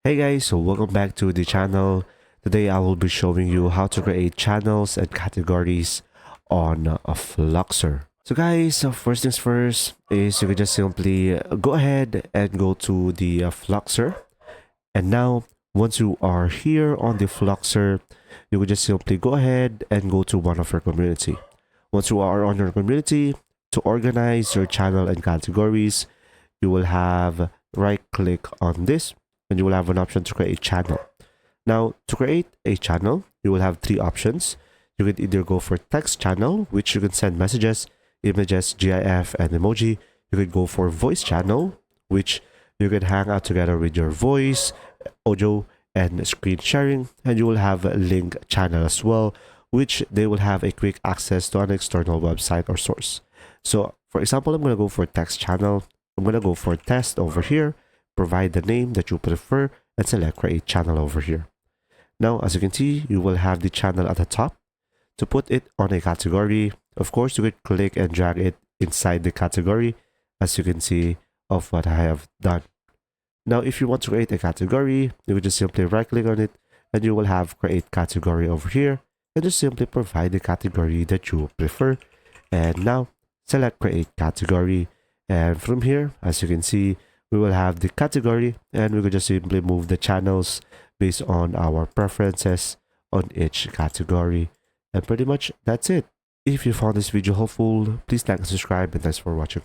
Hey guys, so welcome back to the channel. Today I will be showing you how to create channels and categories on a Fluxer. So guys, first things first is you can just simply go ahead and go to the Fluxer. And now, once you are here on the Fluxer, you will just simply go ahead and go to one of your community. Once you are on your community, to organize your channel and categories, you will have right click on this and you will have an option to create a channel. Now, to create a channel, you will have three options. You can either go for text channel, which you can send messages, images, GIF, and emoji. You could go for voice channel, which you can hang out together with your voice, audio, and screen sharing. And you will have a link channel as well, which they will have a quick access to an external website or source. So, for example, I'm going to go for text channel. I'm going to go for test over here, provide the name that you prefer, and select create channel over here. Now, as you can see, you will have the channel at the top. To put it on a category, of course, you could click and drag it inside the category, as you can see of what I have done. Now, if you want to create a category, you would just simply right click on it and you will have create category over here and just simply provide the category that you prefer. And now select create category. And from here, as you can see, we will have the category and we could just simply move the channels based on our preferences on each category. And pretty much that's it. If you found this video helpful, please like and subscribe, and thanks for watching.